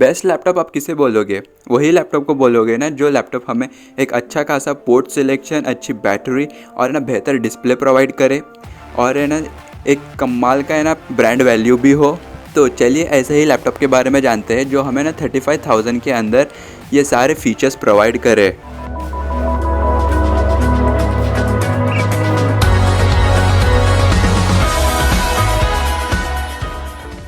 Best laptop आप किसे बोलोगे? वही लैपटॉप को बोलोगे ना जो लैपटॉप हमें एक अच्छा खासा पोर्ट सिलेक्शन, अच्छी बैटरी और ना बेहतर डिस्प्ले प्रोवाइड करे और है ना एक कमाल का है ना ब्रांड वैल्यू भी हो। तो चलिए ऐसे ही लैपटॉप के बारे में जानते हैं जो हमें ना 35,000 के अंदर ये सारे फीचर्स प्रोवाइड करे।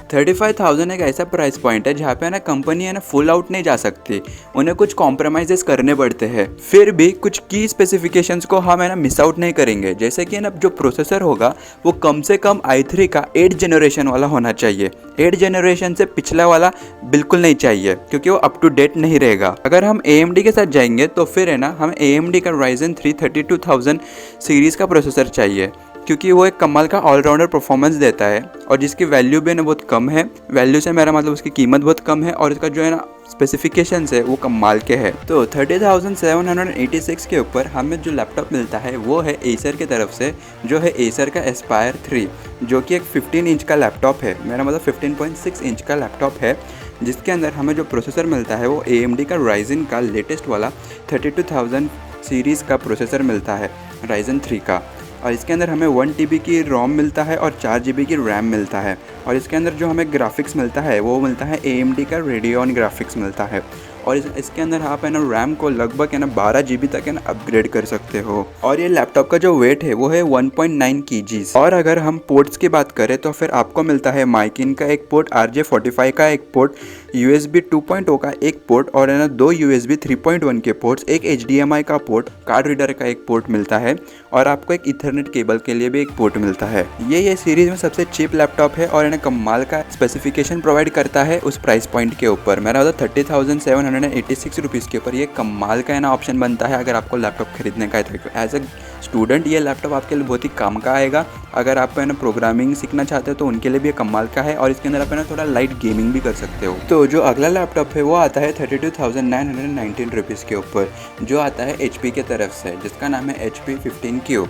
35,000 एक ऐसा प्राइस पॉइंट है जहाँ पे ना कंपनी है ना फुल आउट नहीं जा सकती, उन्हें कुछ कॉम्प्रोमाइज़ेस करने पड़ते हैं। फिर भी कुछ की स्पेसिफिकेशंस को हम है ना मिस आउट नहीं करेंगे। जैसे कि ना जो प्रोसेसर होगा वो कम से कम i3 का 8 जनरेशन वाला होना चाहिए। 8 जनरेशन से पिछला वाला बिल्कुल नहीं चाहिए क्योंकि वो अप टू डेट नहीं रहेगा। अगर हम AMD के साथ जाएंगे तो फिर है ना हमें AMD का Ryzen 3 32,000 सीरीज़ का प्रोसेसर चाहिए क्योंकि वो एक कमाल का ऑलराउंडर परफॉर्मेंस देता है और जिसकी वैल्यू भी ना बहुत कम है। वैल्यू से मेरा मतलब उसकी कीमत बहुत कम है और इसका जो है ना स्पेसिफिकेशंस है वो कमाल के हैं। तो 30,786 के ऊपर हमें जो लैपटॉप मिलता है वो है एसर की तरफ से, जो है एसर का एस्पायर 3, जो कि एक 15 इंच का लैपटॉप है। मेरा मतलब 15.6 इंच का लैपटॉप है, जिसके अंदर हमें जो प्रोसेसर मिलता है वो AMD का Ryzen का लेटेस्ट वाला 32,000 सीरीज़ का प्रोसेसर मिलता है, Ryzen 3 का। और इसके अंदर हमें 1 TB की रोम मिलता है और 4 GB की रैम मिलता है। और इसके अंदर जो हमें ग्राफिक्स मिलता है वो मिलता है AMD का रेडियन ग्राफिक्स मिलता है। और इसके अंदर आप है ना रैम को लगभग है ना 12 GB तक है ना अपग्रेड कर सकते हो। और ये लैपटॉप का जो वेट है वो है 1.9 kg। और अगर हम पोर्ट्स की बात करें तो फिर आपको मिलता है माइकिन का एक पोर्ट, RJ45 का एक पोर्ट, USB 2.0 का एक पोर्ट और है ना 2 USB 3.1 के पोर्ट्स, एक HDMI का पोर्ट, कार्ड रीडर का एक पोर्ट मिलता है और आपको एक ईथरनेट केबल के लिए भी एक पोर्ट मिलता है। ये सीरीज में सबसे चीप लैपटॉप है और है ना कमाल का स्पेसिफिकेशन प्रोवाइड करता है उस प्राइस पॉइंट के ऊपर। मेरा मतलब 30,786 रुपीज़ के ऊपर ये कमाल का है ना ऑप्शन बनता है अगर आपको लैपटॉप खरीदने का है तो। एज ए स्टूडेंट ये लैपटॉप आपके लिए बहुत ही काम का आएगा। अगर आप है ना प्रोग्रामिंग सीखना चाहते हो तो उनके लिए भी ये कमाल का है और इसके अंदर आप है ना थोड़ा लाइट गेमिंग भी कर सकते हो। तो जो अगला लैपटॉप है वो आता है 32,919 रुपीज़ के ऊपर, जो आता है HP की तरफ से, जिसका नाम है HP 15Q।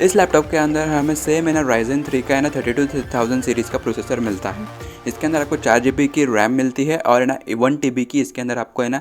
इस लैपटॉप के अंदर हमें सेम है ना Ryzen 3 का है ना 32,000 सीरीज़ का प्रोसेसर मिलता है। इसके अंदर आपको 4 GB की रैम मिलती है और है ना 1 TB की इसके अंदर आपको है ना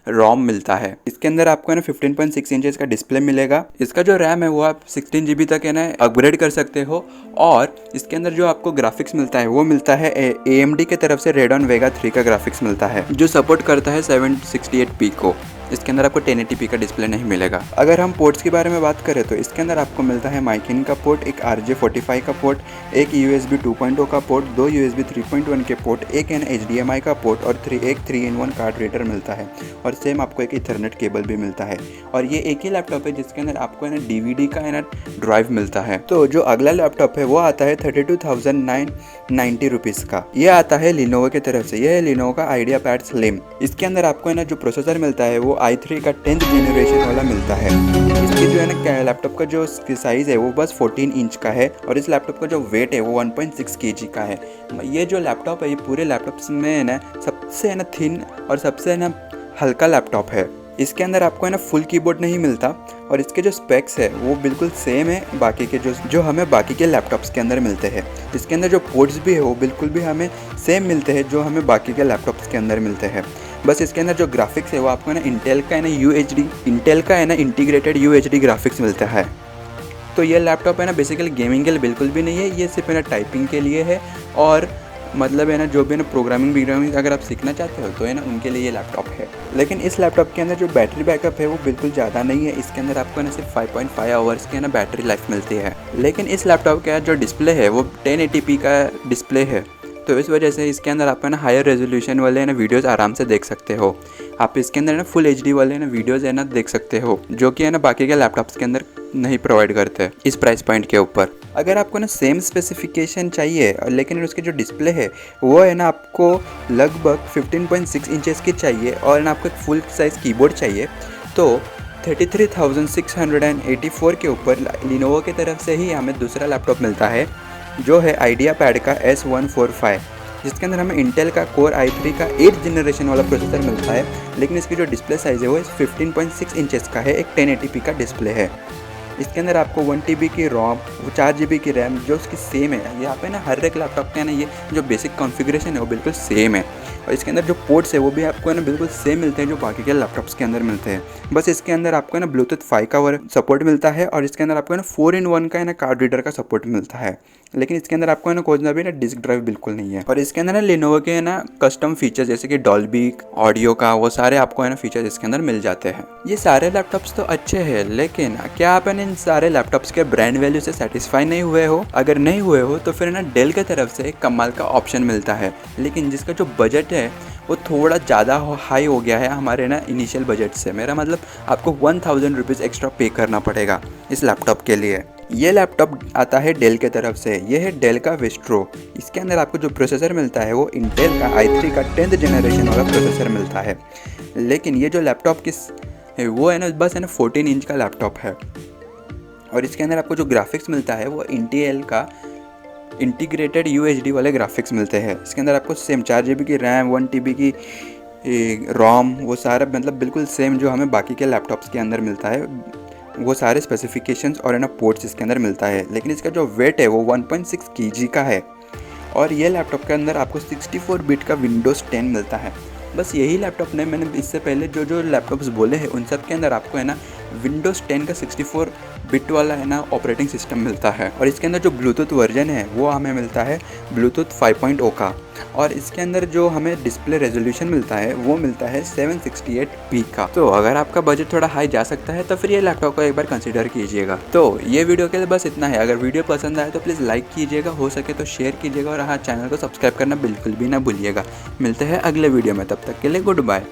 रोम मिलता है। इसके अंदर आपको है ना 15.6 इंचेस का डिस्प्ले मिलेगा। इसका जो रैम है वो आप 16 GB तक है ना अपग्रेड कर सकते हो। और इसके अंदर जो आपको ग्राफिक्स मिलता है वो मिलता है AMD के तरफ से Radeon Vega 3 का ग्राफिक्स मिलता है, जो सपोर्ट करता है 768p को। इसके अंदर आपको 1080p का डिस्प्ले नहीं मिलेगा। अगर हम पोर्ट्स के बारे में बात करें तो इसके अंदर आपको मिलता है माइकिन का पोर्ट, एक RJ45 का पोर्ट, एक USB 2.0 का पोर्ट, 2 USB 3.1 के पोर्ट, एक HDMI का पोर्ट और एक 3-in-1 कार्ड रीडर मिलता है। और सेम आपको एक ईथरनेट केबल भी मिलता है। और ये एक ही लैपटॉप है जिसके अंदर आपको है ना DVD का है ना ड्राइव मिलता है। तो जो अगला लैपटॉप है वो आता है 32,990 रुपीज़ का। ये आता है Lenovo की तरफ से। ये है Lenovo का ideapad Slim। इसके अंदर आपको है ना जो प्रोसेसर मिलता है वो i3 का 10th जनरेशन वाला मिलता है। इसकी जो है ना लैपटॉप का जो साइज़ है वो बस 14 इंच का है और इस लैपटॉप का जो वेट है वो 1.6 kg का है। ये जो लैपटॉप है ये पूरे लैपटॉप्स में है ना सबसे है ना थिन और सबसे है ना हल्का लैपटॉप है। इसके अंदर आपको है ना फुल कीबोर्ड नहीं मिलता और इसके जो स्पेक्स है वो बिल्कुल सेम है बाकी के जो हमें बाकी के लैपटॉप्स के अंदर मिलते हैं। इसके अंदर जो पोर्ट्स भी है वो बिल्कुल भी हमें सेम मिलते हैं जो हमें बाकी के लैपटॉप्स के अंदर मिलते हैं। बस इसके अंदर जो ग्राफिक्स है वो आपको है ना इंटेल का है ना इंटीग्रेटेड UHD ग्राफिक्स मिलता है। तो ये लैपटॉप है ना बेसिकली गेमिंग के लिए बिल्कुल भी नहीं है, ये सिर्फ है ना टाइपिंग के लिए है। और मतलब है ना जो भी है ना प्रोग्रामिंग अगर आप सीखना चाहते हो तो है ना उनके लिए ये लैपटॉप है। लेकिन इस लैपटॉप के अंदर जो बैटरी बैकअप है वो बिल्कुल ज़्यादा नहीं है। इसके अंदर आपको ना सिर्फ 5.5 आवर्स की है ना बैटरी लाइफ मिलती है। लेकिन इस लैपटॉप का जो डिस्प्ले है वो 1080p का डिस्प्ले है, तो इस वजह से इसके अंदर आप है ना हायर रेजोल्यूशन वाले है ना वीडियोज़ आराम से देख सकते हो। आप इसके अंदर ना फुल HD वाले ना वीडियोज़ है ना देख सकते हो, जो कि है ना बाकी के लैपटॉप्स के अंदर नहीं प्रोवाइड करते इस प्राइस पॉइंट के ऊपर। अगर आपको ना सेम स्पेसिफिकेशन चाहिए लेकिन उसके जो डिस्प्ले है वो है ना आपको लगभग 15.6 इंचेस की चाहिए और ना आपको एक फुल साइज़ कीबोर्ड चाहिए, तो 33,684 के ऊपर Lenovo की तरफ से ही हमें दूसरा लैपटॉप मिलता है, जो है ideapad का S145, जिसके अंदर हमें इंटेल का कोर i3 का 8th जनरेशन वाला प्रोसेसर मिलता है। लेकिन इसकी जो डिस्प्ले साइज़ है वो 15.6 इंचेस का है, एक 1080p का डिस्प्ले है। इसके अंदर आपको 1 TB की रोम, 4 GB की रैम जो उसकी सेम है। यहाँ पे ना हर एक लैपटॉप के है ना ये जो बेसिक कॉन्फ़िगरेशन है वो बिल्कुल सेम है। और इसके अंदर जो पोर्ट्स है वो भी आपको है ना बिल्कुल सेम मिलते हैं जो बाकी के लैपटॉप्स के अंदर मिलते हैं। बस इसके अंदर आपको है ना ब्लूटूथ 5 का सपोर्ट मिलता है और इसके अंदर आपको है ना 4-in-1 का है ना कार्ड रीडर का सपोर्ट मिलता है। लेकिन इसके अंदर आपको है ना कोई भी ना डिस्क ड्राइव बिल्कुल नहीं है। और इसके अंदर ना लेनोवो के है ना कस्टम फीचर्स जैसे कि डॉल्बी ऑडियो का वो सारे आपको है ना फीचर्स इसके अंदर मिल जाते हैं। ये सारे लैपटॉप्स तो अच्छे हैं, लेकिन क्या आप इन सारे लैपटॉप्स के ब्रांड वैल्यू से सेटिस्फाई नहीं हुए हो? अगर नहीं हुए हो तो फिर ना डेल की तरफ से एक कमाल का ऑप्शन मिलता है, लेकिन जिसका जो बजट है वो थोड़ा ज़्यादा हाई हो गया है हमारे ना इनिशियल बजट से। मेरा मतलब आपको 1000 रुपीज़ एक्स्ट्रा पे करना पड़ेगा इस लैपटॉप के लिए। ये लैपटॉप आता है डेल के तरफ से। ये है डेल का विस्ट्रो। इसके अंदर आपको जो प्रोसेसर मिलता है वो इंटेल का i3 का 10th जनरेशन वाला प्रोसेसर मिलता है। लेकिन ये जो लैपटॉप है वो है ना बस है ना 14 इंच का लैपटॉप है। और इसके अंदर आपको जो ग्राफिक्स मिलता है वो इंटेल का इंटीग्रेटेड UHD वाले ग्राफिक्स मिलते हैं। इसके अंदर आपको सेम 4 GB की रैम, 1 TB की रोम, वो सारा मतलब बिल्कुल सेम जो हमें बाकी के लैपटॉप्स के अंदर मिलता है वो सारे स्पेसिफिकेशंस और है ना पोर्ट्स इसके अंदर मिलता है। लेकिन इसका जो वेट है वो 1.6 kg का है। और ये लैपटॉप के अंदर आपको 64 बिट का विंडोज़ 10 मिलता है। बस यही लैपटॉप नहीं, मैंने इससे पहले जो लैपटॉप्स बोले हैं उन सब के अंदर आपको है ना विंडोज़ 10 का 64 बिट वाला है ना ऑपरेटिंग सिस्टम मिलता है। और इसके अंदर जो ब्लूटूथ वर्जन है वो हमें मिलता है ब्लूटूथ 5.0 का। और इसके अंदर जो हमें डिस्प्ले रेजोल्यूशन मिलता है वो मिलता है 768p का। तो अगर आपका बजट थोड़ा हाई जा सकता है तो फिर ये लैपटॉप को एक बार कंसिडर कीजिएगा। तो ये वीडियो के लिए बस इतना है। अगर वीडियो पसंद आए तो प्लीज़ लाइक कीजिएगा, हो सके तो शेयर कीजिएगा और हाँ चैनल को सब्सक्राइब करना बिल्कुल भी ना भूलिएगा। मिलते हैं अगले वीडियो में, तब तक के लिए गुड बाय।